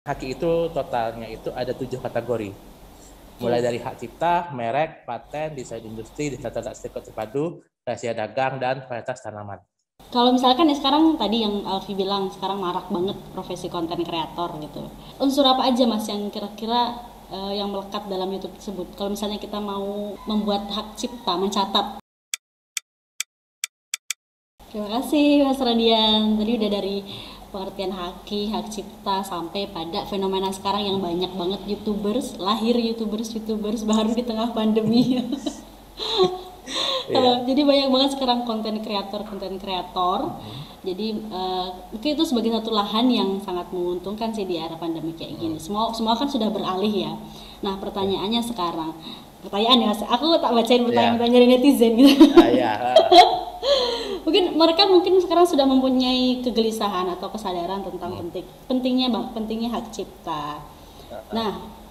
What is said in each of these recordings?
Haki itu totalnya itu ada 7 kategori. Mulai dari hak cipta, merek, paten, desain industri, data stakeholder terpadu, rahasia dagang, dan varietas tanaman. Kalau misalkan ya sekarang tadi yang Alfi bilang sekarang marak banget profesi konten kreator gitu. Unsur apa aja Mas yang kira-kira yang melekat dalam YouTube tersebut? Kalau misalnya kita mau membuat hak cipta, mencatat. Terima kasih Mas Radian. Tadi udah dari pengertian haki, hak cipta sampai pada fenomena sekarang yang banyak banget YouTubers, lahir YouTubers baru di tengah pandemi. Iya. Jadi banyak banget sekarang konten kreator. Jadi mungkin itu sebagai satu lahan yang sangat menguntungkan sih di era pandemi kayak gini. Semua semua kan sudah beralih ya. Nah pertanyaannya sekarang, pertanyaan ya, aku tak bacain Iya. pertanyaan dari netizen gitu. Iya. Mungkin mereka sekarang sudah mempunyai kegelisahan atau kesadaran tentang pentingnya hak cipta. Nah,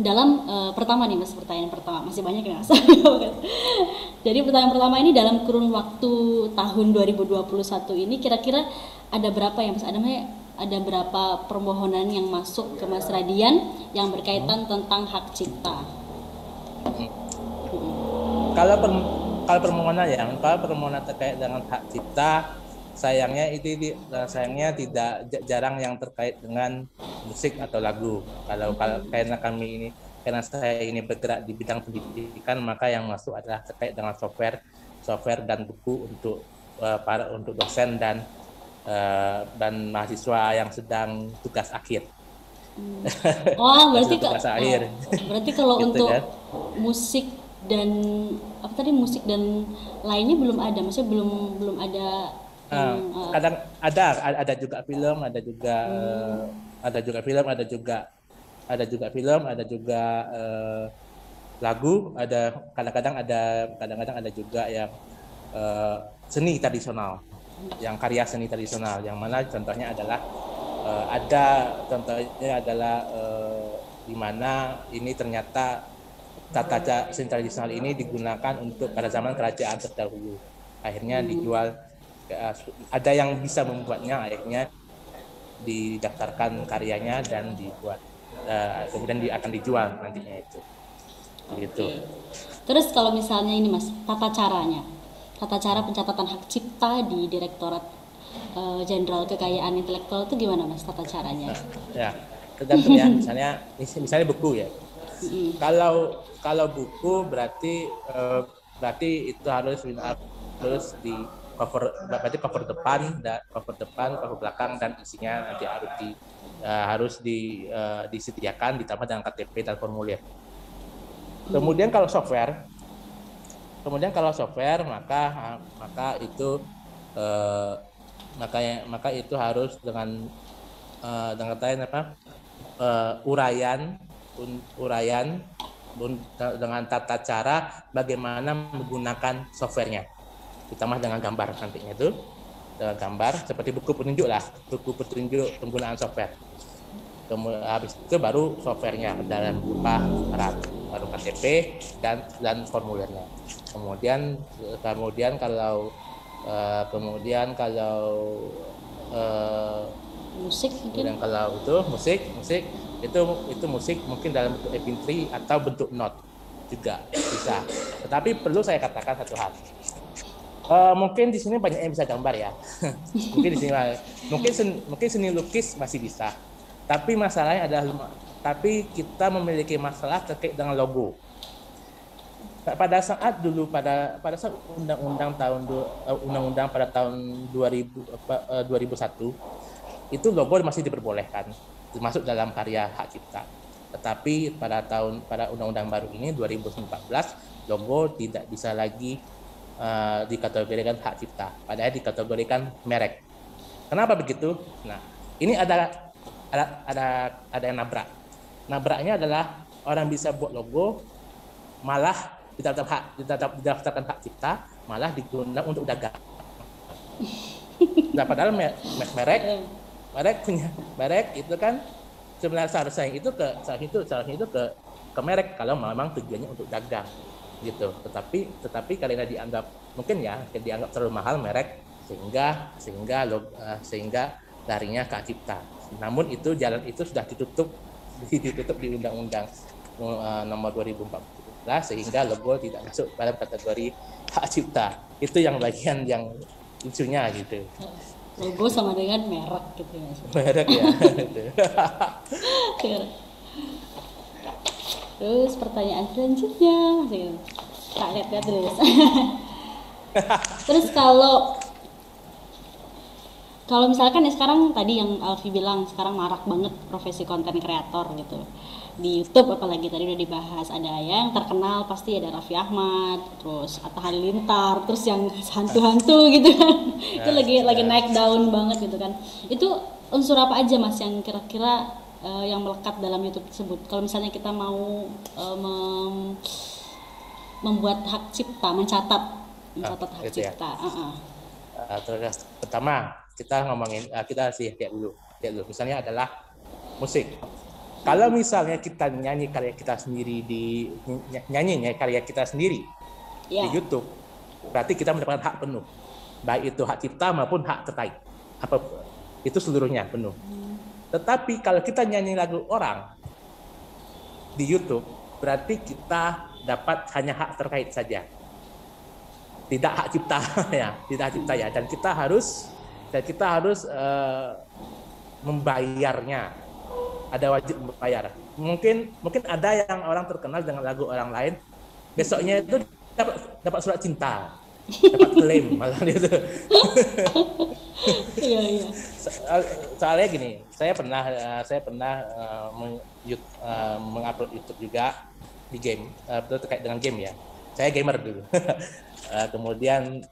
dalam pertama nih Mas, pertanyaan pertama masih banyak ya Mas. Jadi pertanyaan pertama ini dalam kurun waktu tahun 2021 ini kira-kira ada berapa ya Mas? Ada berapa permohonan yang masuk ke Mas Radian yang berkaitan tentang hak cipta? Kalau per, kalau permohonan terkait dengan hak cipta, sayangnya tidak jarang yang terkait dengan musik atau lagu. Kalau karena kami ini karena saya ini bergerak di bidang pendidikan, maka yang masuk adalah terkait dengan software dan buku untuk dosen dan mahasiswa yang sedang tugas akhir. Oh, Mahasiswa tugas akhir. berarti kalau Gitu untuk kan. musik dan apa tadi musik dan lainnya belum ada, maksudnya belum belum ada yang Kadang ada juga film, ada juga film, ada juga lagu, kadang-kadang ada juga yang eh, seni tradisional, yang karya seni tradisional, yang mana contohnya adalah di mana ini ternyata seni tradisional ini digunakan untuk pada zaman kerajaan terdahulu, akhirnya dijual. Ada yang bisa membuatnya, akhirnya didaftarkan karyanya dan dibuat, kemudian akan dijual nantinya itu gitu. oke. Terus kalau misalnya ini Mas, tata cara pencatatan hak cipta di Direktorat Jenderal Kekayaan Intelektual itu gimana Mas tata caranya? Ya, tergantung ya, misalnya buku ya. Kalau buku berarti itu harus di cover depan, cover belakang, dan isinya nanti disediakan ditambah dengan KTP dan formulir. Kemudian kalau software maka itu eh, maka itu harus dengan uraian dengan tata cara bagaimana menggunakan softwarenya, ditambah dengan gambar nantinya itu, dengan gambar seperti buku petunjuk penggunaan software. Kemudian habis itu baru softwarenya dalam berupa baru KTP dan formulirnya. Kemudian kalau Musik mungkin? kemudian kalau itu musik itu musik mungkin dalam bentuk MP3 atau bentuk note juga bisa. Tetapi perlu saya katakan satu hal. Mungkin di sini banyak yang bisa gambar ya. mungkin di sini mungkin seni lukis masih bisa. Tapi kita memiliki masalah terkait dengan logo. Pada saat undang-undang pada tahun 2001 itu logo masih diperbolehkan termasuk dalam karya hak cipta. Tetapi pada undang-undang baru ini 2014 logo tidak bisa lagi dikategorikan hak cipta, padahal dikategorikan merek. Kenapa begitu? Nah, ini ada yang nabrak. Nabraknya adalah orang bisa buat logo, malah didaftarkan hak cipta, malah digunakan untuk dagang. Nah, padahal merek itu kan sebenarnya seharusnya itu ke merek kalau memang tujuannya untuk dagang gitu. Tetapi karena dianggap terlalu mahal merek, sehingga larinya ke hak cipta. Namun itu jalan itu sudah ditutup di Undang-Undang nomor 2014 sehingga logo tidak masuk dalam kategori hak cipta. Itu yang bagian yang lucunya gitu. Logo sama dengan merek gitu ya. Merek ya. Terus pertanyaan selanjutnya masih tak lihat terus. Terus kalau misalkan ya sekarang tadi yang Alfi bilang sekarang marak banget profesi konten kreator gitu di YouTube, apalagi tadi udah dibahas, ada yang terkenal pasti ada Raffi Ahmad, terus Atta Halilintar, terus yang hantu-hantu gitu kan. Itu lagi naik daun banget gitu kan. Itu unsur apa aja Mas yang kira-kira yang melekat dalam YouTube tersebut? Kalau misalnya kita mau membuat hak cipta, mencatat hak cipta. Terus pertama kita ngomongin, kita lihat dulu. Misalnya adalah musik. Kalau misalnya kita nyanyi karya kita sendiri di YouTube, berarti kita mendapatkan hak penuh, baik itu hak cipta maupun hak terkait, apa itu seluruhnya penuh. Tetapi kalau kita nyanyi lagu orang di YouTube, berarti kita dapat hanya hak terkait saja, tidak hak cipta ya, dan kita harus membayarnya. Ada wajib membayar. Mungkin ada yang orang terkenal dengan lagu orang lain, besoknya itu dapat surat cinta, dapat klaim malah itu. Iya. Soalnya gini, saya pernah mengupload YouTube juga di game, terkait dengan game ya. Saya gamer dulu. kemudian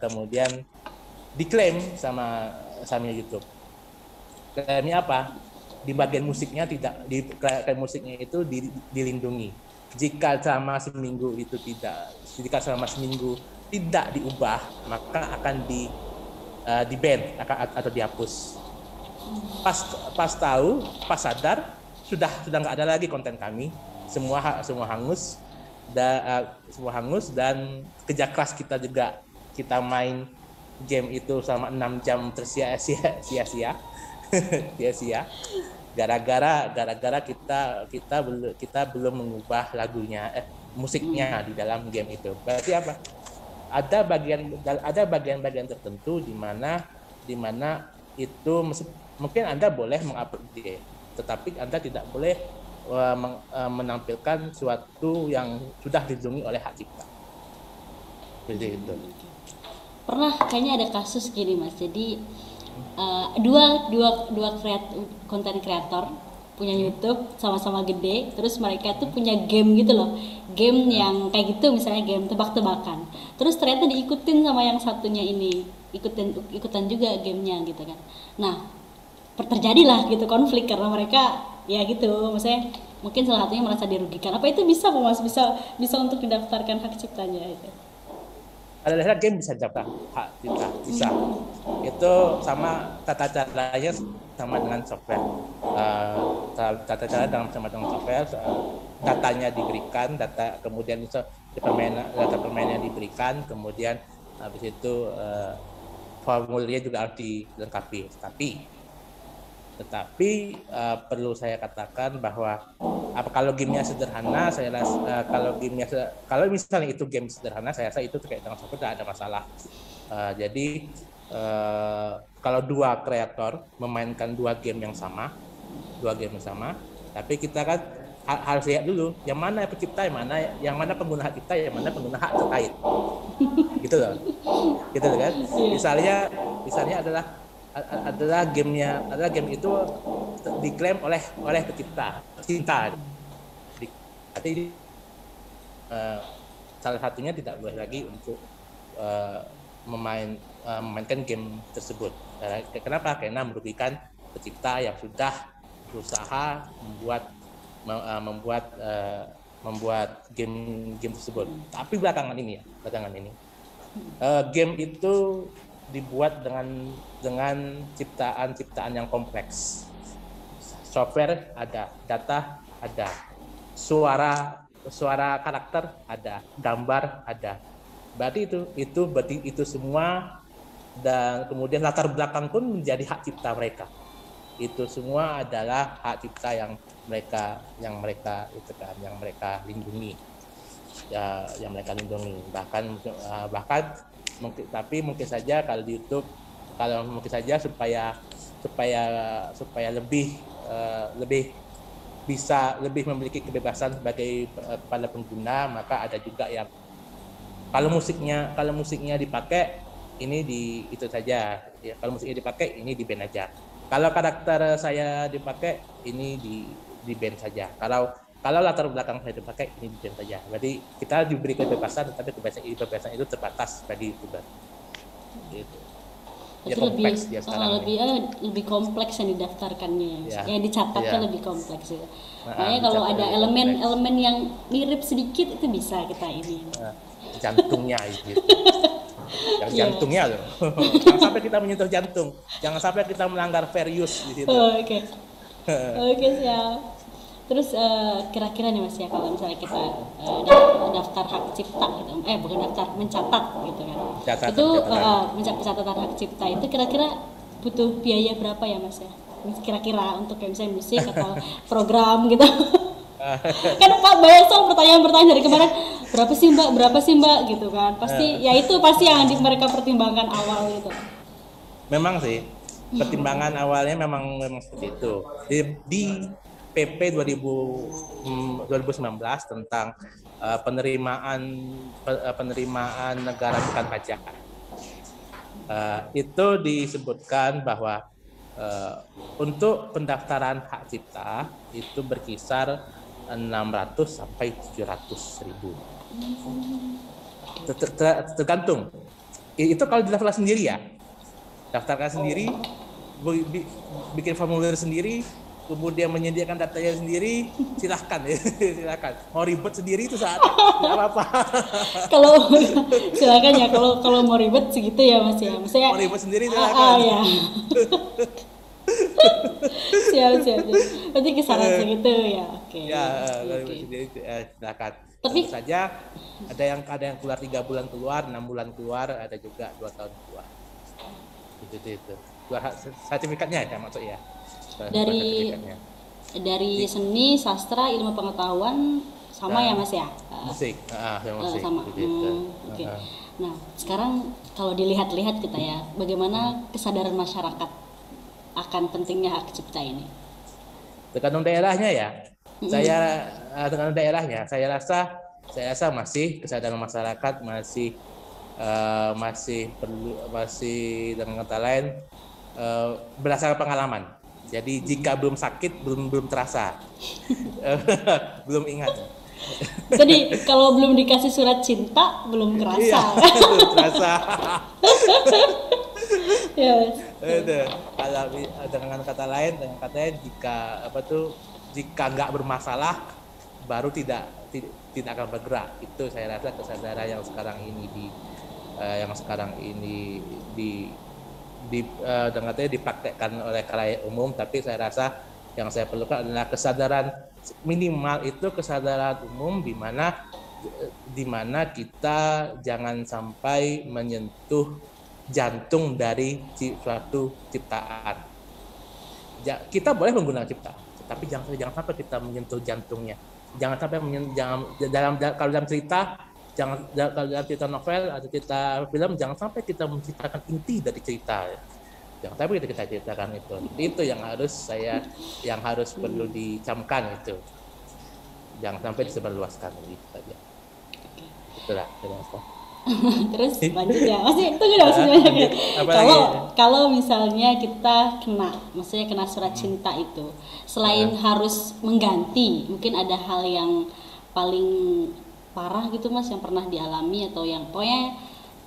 diklaim sama YouTube. Klaimnya apa? Di bagian musiknya itu dilindungi. Jika selama seminggu tidak diubah, maka akan di ban atau dihapus. Pas sadar sudah nggak ada lagi konten kami, semua hangus dan kerja keras kita juga, kita main game itu selama 6 jam sia-sia gara-gara kita belum mengubah musiknya di dalam game itu. Berarti apa? Ada bagian tertentu di mana itu mungkin Anda boleh mengupload dia, tetapi Anda tidak boleh menampilkan sesuatu yang sudah dilindungi oleh hak cipta. Seperti itu. Pernah kayaknya ada kasus gini Mas. Jadi dua konten kreator punya YouTube sama-sama gede, terus mereka tuh punya game gitu loh, game yang kayak gitu, misalnya game tebak-tebakan, terus ternyata diikutin sama yang satunya ini, ikutan juga gamenya gitu kan. Nah terjadilah gitu konflik karena mereka ya gitu, maksudnya mungkin salah satunya merasa dirugikan. Apa itu bisa Mas, bisa untuk didaftarkan hak ciptanya itu? Pada dasarnya game bisa dapat hak cipta, bisa. Itu sama tata caranya sama dengan software. Tata cara sama dengan software, datanya diberikan, kemudian data permainnya diberikan, kemudian habis itu formulirnya juga harus dilengkapi. Tetapi perlu saya katakan bahwa kalau gamenya sederhana, kalau misalnya itu game sederhana, saya rasa itu terkait dengan software tidak ada masalah. Jadi kalau dua kreator memainkan dua game yang sama, tapi kita kan harus lihat dulu yang mana pencipta, yang mana pengguna hak cipta, yang mana pengguna hak terkait, gitu loh kan. Misalnya adalah game itu diklaim oleh pencipta cinta. Jadi salah satunya tidak boleh lagi untuk memainkan game tersebut. Kenapa? Karena merugikan pencipta yang sudah berusaha membuat game tersebut. Tapi belakangan ini game itu dibuat dengan ciptaan yang kompleks. Software ada, data ada, suara karakter ada, gambar ada. Berarti itu semua, dan kemudian latar belakang pun menjadi hak cipta mereka. itu semua adalah hak cipta yang mereka itu kan, yang mereka lindungi, ya, yang mereka lindungi. Bahkan mungkin saja kalau di YouTube, kalau mungkin saja supaya lebih bisa memiliki kebebasan sebagai pada pengguna, maka ada juga yang kalau musiknya dipakai ini itu saja ya, kalau musiknya dipakai ini di band aja, kalau karakter saya dipakai ini di band saja, kalau latar belakang saya dipakai ini di band saja. Berarti kita diberi kebebasan, tapi kebebasan itu terbatas bagi YouTuber gitu. Ya, lebih kompleks yang didaftarkannya, yang dicatatnya lebih kompleks ya. Makanya kalau ada elemen yang mirip sedikit itu bisa kita ini. Jantungnya gitu. Jantungnya loh. Jangan sampai kita menyentuh jantung. Jangan sampai kita melanggar fair use di situ. Oke, siap. Terus kira-kira nih Mas ya, kalau misalnya kita daftar hak cipta gitu, bukan daftar, mencatat gitu kan, itu pencatatan hak cipta itu kira-kira butuh biaya berapa ya Mas ya? Kira-kira untuk kayak misalnya musik atau program gitu. Kan Pak banyak pertanyaan dari kemarin, berapa sih mbak gitu kan, pasti ya itu pasti yang mereka pertimbangkan awal gitu. Memang sih pertimbangan awalnya memang seperti itu di PP 2019 tentang penerimaan negara bukan pajak. Itu disebutkan bahwa untuk pendaftaran hak cipta itu berkisar 600 sampai 700 ribu. Tergantung. Itu kalau didaftarkan sendiri ya. Daftarkan sendiri, bikin formulir sendiri, kemudian menyediakan datanya sendiri, silahkan ya, silahkan. Mau ribet sendiri itu saat tidak apa-apa. Kalau silakan ya, kalau mau ribet segitu ya Mas ya. Maksudnya mau ribet sendiri silahkan. Ya. siap. Berarti kisaran segitu ya. Oke. Ya, kalau ribet sendiri silahkan. Tapi saja ada yang keluar 3 bulan keluar, 6 bulan keluar, ada juga 2 tahun keluar. Itu. Keluar sertifikatnya ya maksudnya. Dari seni, sastra, ilmu pengetahuan sama ya Mas ya? Musik, musik. Sama. Oke. Nah, sekarang kalau dilihat-lihat kita ya, bagaimana kesadaran masyarakat akan pentingnya hak cipta ini? Tergantung daerahnya ya. Tergantung daerahnya. Saya rasa masih kesadaran masyarakat masih dengan kata lain berdasarkan pengalaman. Jadi jika belum sakit belum terasa, belum ingat. Jadi kalau belum dikasih surat cinta belum kerasa. Iya, belum terasa. Ya. Kalau dengan kata lain jika nggak bermasalah baru tidak akan bergerak. Itu saya rasa kesadaran yang sekarang ini dipraktekkan oleh khalayak umum, tapi saya rasa yang saya perlukan adalah kesadaran minimal itu kesadaran umum di mana kita jangan sampai menyentuh jantung dari suatu ciptaan. Kita boleh menggunakan ciptaan, tapi jangan sampai kita menyentuh jantungnya. Jangan sampai kalau dalam cerita, kalau dalam cerita novel atau cerita film, jangan sampai kita menciptakan inti dari cerita. Jangan sampai kita ceritakan itu. Itu yang harus perlu dicamkan itu. Jangan sampai disebarluaskan gitu saja. Itulah. Terus lanjut ya, kalau misalnya kita kena surat cinta itu, selain harus mengganti, mungkin ada hal yang paling parah gitu Mas yang pernah dialami atau yang pokoknya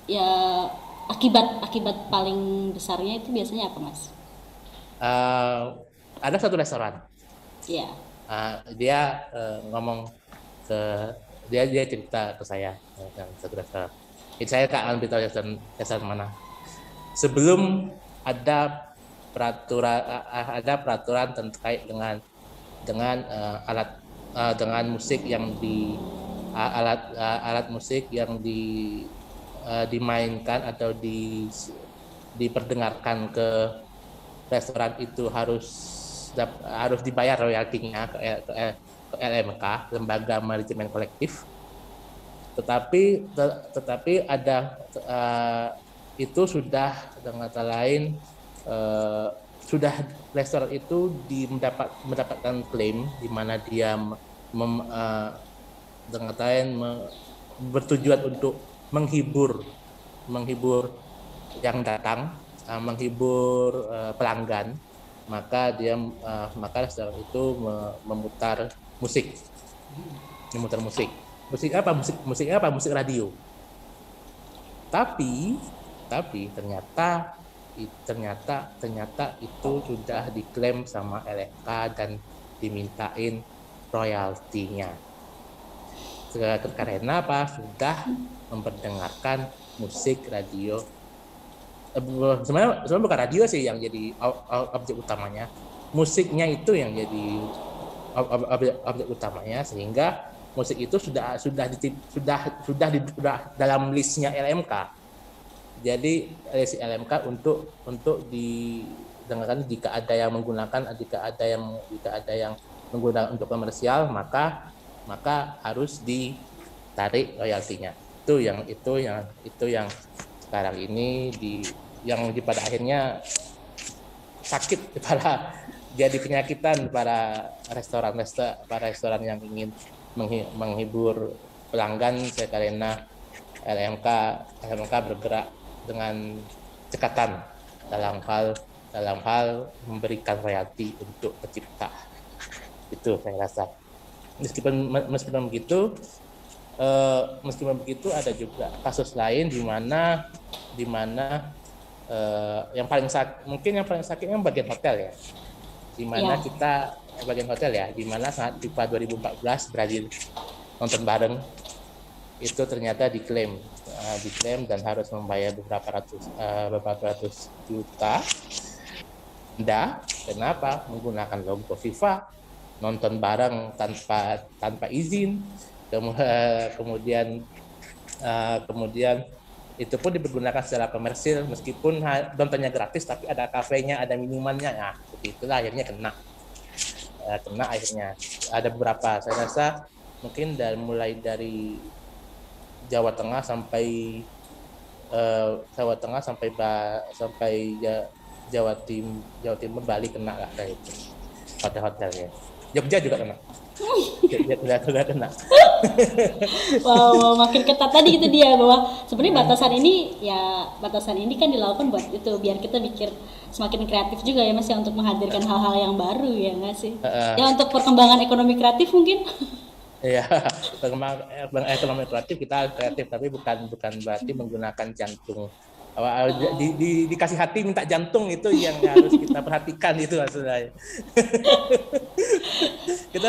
ya akibat paling besarnya itu biasanya apa Mas? Ada satu restoran. Iya. Dia ngomong dia cerita ke saya satu restoran. Saya tak akan beritahu restoran mana. Sebelum ada peraturan terkait dengan dengan musik yang alat musik yang dimainkan atau diperdengarkan ke restoran itu harus dibayar royaltinya ke LMK, Lembaga Manajemen Kolektif. Tetapi ada itu sudah dengan kata lain sudah restoran itu mendapatkan klaim di mana dia dengan kata lain bertujuan untuk menghibur yang datang, menghibur pelanggan, maka restoran itu memutar musik. Musik apa? Musik radio. Tapi ternyata itu sudah diklaim sama LMK dan dimintain royaltinya. Karena apa? Sudah memperdengarkan musik radio. Sebenarnya bukan radio sih yang jadi objek utamanya. Musiknya itu yang jadi objek utamanya, sehingga musik itu sudah dalam listnya LMK. Jadi list LMK untuk didengarkan jika ada yang menggunakan untuk komersial, maka harus ditarik royaltinya. Itu yang sekarang ini yang pada akhirnya sakit jadi penyakitan para restoran yang ingin menghibur pelanggan, karena LMK bergerak dengan cekatan dalam hal memberikan royalti untuk pencipta. Itu saya rasa. Meskipun begitu ada juga kasus lain di mana yang paling sakitnya bagian hotel ya, di mana kita bagian hotel ya, di mana saat FIFA 2014 Brazil nonton bareng itu ternyata diklaim dan harus membayar beberapa ratus juta denda. Kenapa? Menggunakan logo FIFA, nonton bareng tanpa izin, kemudian itu pun dipergunakan secara komersil, meskipun nontonnya gratis tapi ada kafenya, ada minumannya. Nah, seperti itulah akhirnya kena akhirnya. Ada beberapa, saya rasa mungkin mulai dari Jawa Tengah sampai Jawa Timur, Bali kena lah kayak itu. Hotel-hotelnya. Jogja juga kena. Jogja kena. Wow, makin ketat tadi gitu dia, bahwa sebenarnya batasan ini kan dilakukan buat itu, biar kita mikir semakin kreatif juga ya Mas ya, untuk menghadirkan hal-hal yang baru ya nggak sih? Ya untuk perkembangan ekonomi kreatif mungkin. Iya, ekonomi kreatif kita kreatif, tapi bukan berarti menggunakan jantung. Dikasih hati minta jantung, itu yang harus kita perhatikan itu maksudnya. Kita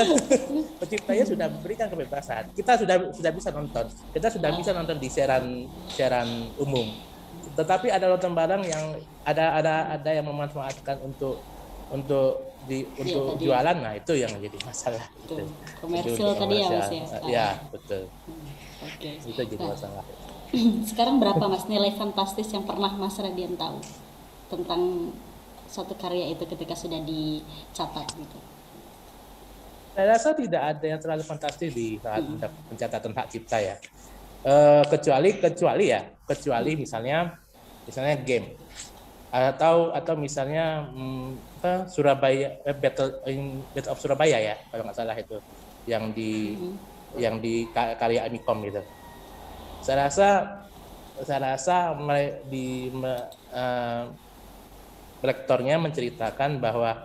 penciptanya sudah memberikan kebebasan. Kita sudah bisa nonton. Kita sudah bisa nonton di siaran umum. Tetapi ada nonton barang yang ada yang memanfaatkan untuk jualan, nah itu yang jadi masalah. Itu komersil tadi ya Mas ya. Ya betul. Oke. Itu jadi masalah. Sekarang berapa Mas nilai fantastis yang pernah Mas Radian tahu tentang suatu karya itu ketika sudah dicatat gitu? Saya rasa tidak ada yang terlalu fantastis di saat pencatatan hak cipta ya. Kecuali misalnya game. Atau misalnya Surabaya, Battle of Surabaya ya, kalau nggak salah itu yang di karya Amikom gitu. Saya rasa lektornya menceritakan bahwa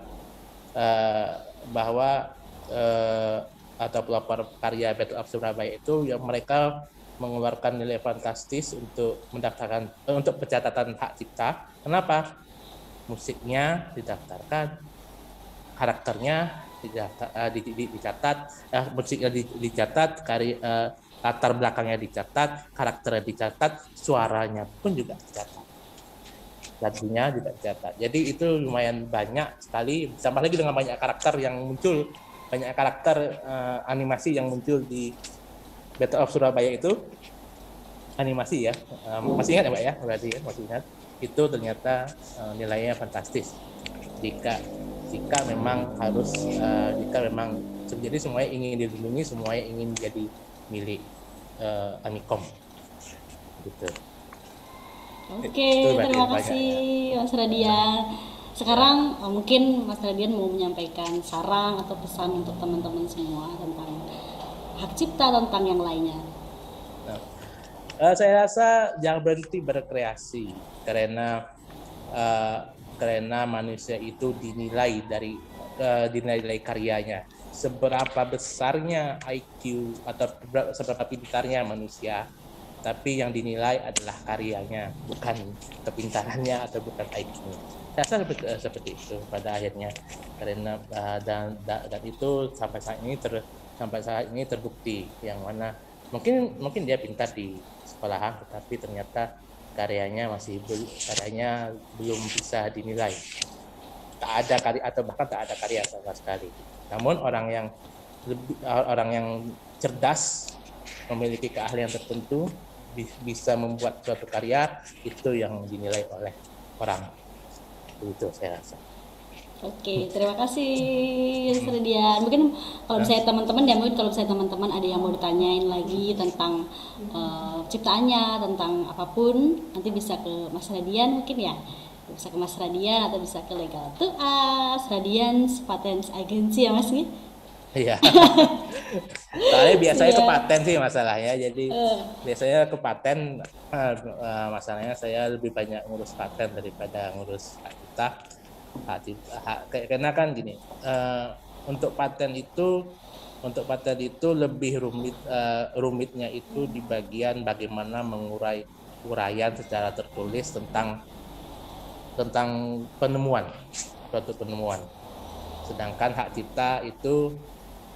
atau pelopor karya Battle of Surabaya itu yang mereka mengeluarkan nilai fantastis untuk pencatatan hak cipta. Kenapa? Musiknya didaftarkan, karakternya dicatat, musiknya dicatat, latar belakangnya dicatat, karakternya dicatat, suaranya pun juga dicatat, lagunya juga dicatat. Jadi itu lumayan banyak sekali, tambah lagi dengan banyak karakter yang muncul, banyak karakter animasi yang muncul di Battle of Surabaya itu, animasi ya, masih ingat ya Mbak ya, berarti ya, masih ingat. Itu ternyata nilainya fantastis. jika memang harus jika memang jadi semuanya ingin dilindungi, semuanya ingin jadi milik Amikom gitu. Oke, terima kasih Mas Radian. Sekarang mungkin Mas Radian mau menyampaikan saran atau pesan untuk teman-teman semua tentang hak cipta, tentang yang lainnya. Saya rasa jangan berhenti berkreasi karena manusia itu dinilai dari karyanya. Seberapa besarnya IQ atau seberapa pintarnya manusia, tapi yang dinilai adalah karyanya, bukan kepintarannya atau bukan IQ-nya. Saya rasa seperti itu pada akhirnya, karena dan itu sampai saat ini terbukti, yang mana mungkin dia pintar di sekolahan, tetapi ternyata karyanya belum bisa dinilai. Tak ada karya atau bahkan tak ada karya sama sekali. Namun orang yang cerdas, memiliki keahlian tertentu, bisa membuat suatu karya, itu yang dinilai oleh orang. Itu saya rasa. Oke, terima kasih Mas Radian. Mungkin kalau misalnya teman-teman ada yang mau ditanyain lagi tentang ciptaannya, tentang apapun, nanti bisa ke Mas Radian mungkin ya. Bisa ke Mas Radian atau bisa ke Legal to Us, Radians Patents Agency ya Mas nih. Iya. Soalnya biasanya ke paten sih masalahnya. Jadi biasanya ke paten, masalahnya saya lebih banyak ngurus paten daripada ngurus hak cipta. Karena kan gini, untuk paten itu lebih rumitnya itu di bagian bagaimana mengurai uraian secara tertulis tentang suatu penemuan. Sedangkan hak cipta itu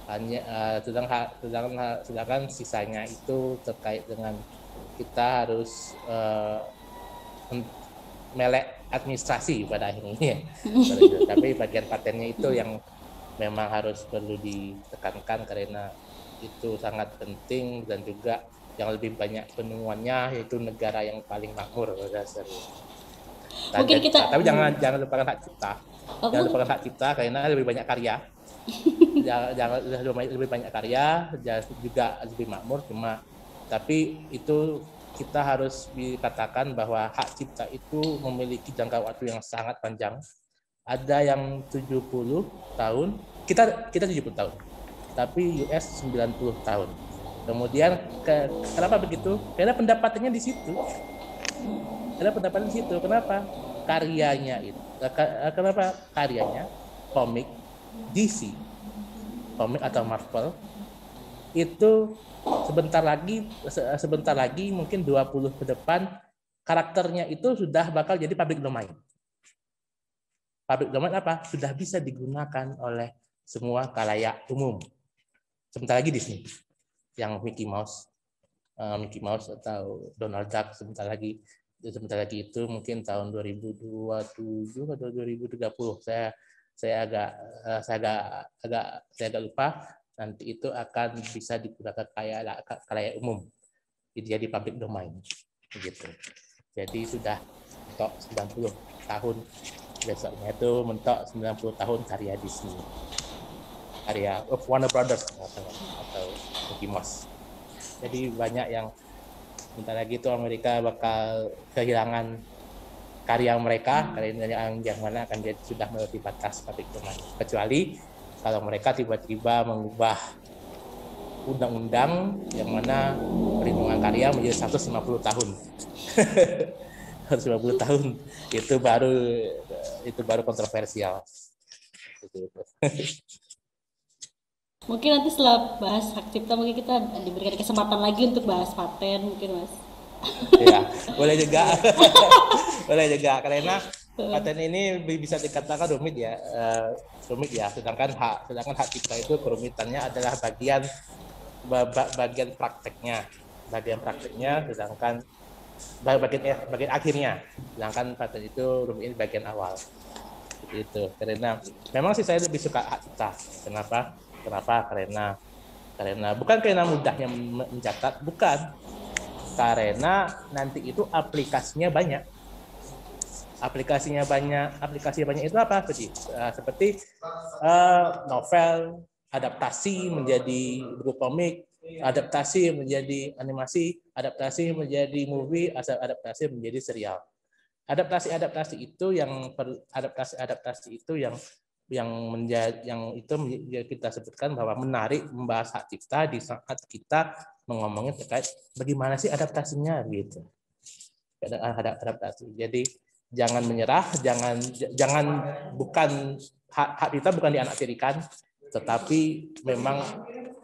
hanya sedangkan sisanya itu terkait dengan kita harus melek administrasi pada akhirnya ya. Tapi bagian patennya itu yang memang harus perlu ditekankan karena itu sangat penting, dan juga yang lebih banyak penemuannya yaitu negara yang paling makmur dasarnya. Tapi jangan lupakan hak cipta. Jangan lupakan hak cipta karena lebih banyak karya. jangan lebih banyak karya, juga lebih makmur, tapi itu kita harus dikatakan bahwa hak cipta itu memiliki jangka waktu yang sangat panjang. Ada yang 70 tahun, kita 70 tahun, tapi US 90 tahun. Kemudian kenapa begitu? Karena pendapatannya di situ. Kenapa? Karyanya itu. Kenapa karyanya? Komik DC, komik atau Marvel itu sebentar lagi mungkin 20 ke depan karakternya itu sudah bakal jadi public domain. Public domain apa? Sudah bisa digunakan oleh semua khalayak umum. Sebentar lagi Disney, yang Mickey Mouse atau Donald Duck sebentar lagi itu mungkin tahun 2027 atau 2030. Saya agak lupa. Nanti itu akan bisa digunakan khalayak umum, jadi public domain begitu. Jadi sudah mentok 90 tahun, besoknya itu mentok 90 tahun karya Disney, karya Warner Brothers atau Mickey Mouse. Jadi banyak yang bentar lagi itu Amerika bakal kehilangan karya mereka, karya yang mana akan jadi sudah melewati batas public domain, kecuali kalau mereka tiba-tiba mengubah undang-undang yang mana perlindungan karya menjadi 150 tahun. 150 tahun itu baru kontroversial. Mungkin nanti setelah bahas hak cipta mungkin kita diberikan kesempatan lagi untuk bahas paten mungkin Mas. Ya, boleh juga. Boleh juga karena paten ini bisa dikatakan rumit ya. Sedangkan hak cipta itu kerumitannya adalah bagian prakteknya, sedangkan bagian akhirnya, sedangkan paten itu rumit bagian awal. Itu karena memang sih saya lebih suka hak cipta. Kenapa? Karena bukan karena mudahnya mencatat, bukan, karena nanti itu aplikasinya banyak. Aplikasinya banyak itu apa? Seperti novel, adaptasi menjadi buku komik, adaptasi menjadi animasi, adaptasi menjadi movie, adaptasi menjadi serial. Adaptasi itu yang kita sebutkan bahwa menarik, membahas hak cipta di saat kita ngomongin terkait bagaimana sih adaptasinya gitu. Adaptasi. Jadi jangan menyerah, jangan bukan hak cipta bukan dianaktirikan, tetapi memang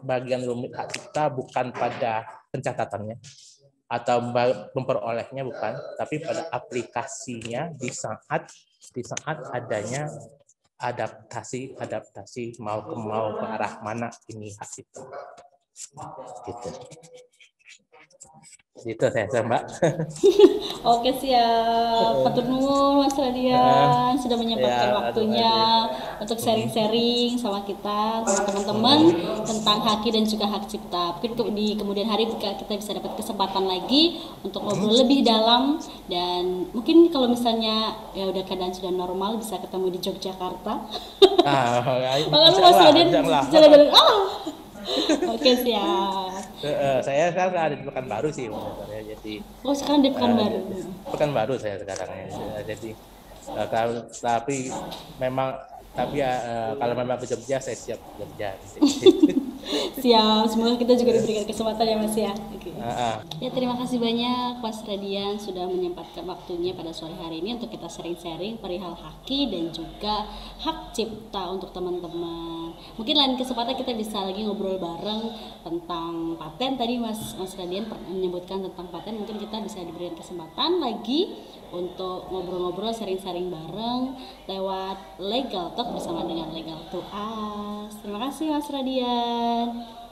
bagian rumit hak cipta bukan pada pencatatannya atau memperolehnya, bukan, tapi pada aplikasinya di saat adanya adaptasi mau ke arah mana ini hak cipta gitu. Gitu saya Mbak. Oke, siap. Matur nuwun Mas Radian sudah menyempatkan waktunya untuk sharing-sharing sama kita, sama teman-teman tentang haki dan juga hak cipta. Mungkin di kemudian hari kita bisa dapat kesempatan lagi untuk ngobrol lebih dalam, dan mungkin kalau misalnya ya udah keadaan sudah normal bisa ketemu di Yogyakarta. Mas Radian jalan-jalan. Oke, siap. Saya sekarang ada di Pekanbaru sih, jadi. Oh, sekarang di Pekanbaru. Pekanbaru saya sekarang ya. Jadi tapi kalau memang ke Jogja saya siap kerja. Siap, semoga kita juga diberikan kesempatan ya Mas ya. Okay. Ya, terima kasih banyak Mas Radian sudah menyempatkan waktunya pada sore hari ini untuk kita sharing-sharing perihal haki dan juga hak cipta untuk teman-teman. Mungkin lain kesempatan kita bisa lagi ngobrol bareng tentang paten. Tadi Mas Radian menyebutkan tentang paten, mungkin kita bisa diberikan kesempatan lagi untuk ngobrol-ngobrol, sharing-sharing bareng lewat Legal Talk bersama dengan Legal to Us. Terima kasih Mas Radian.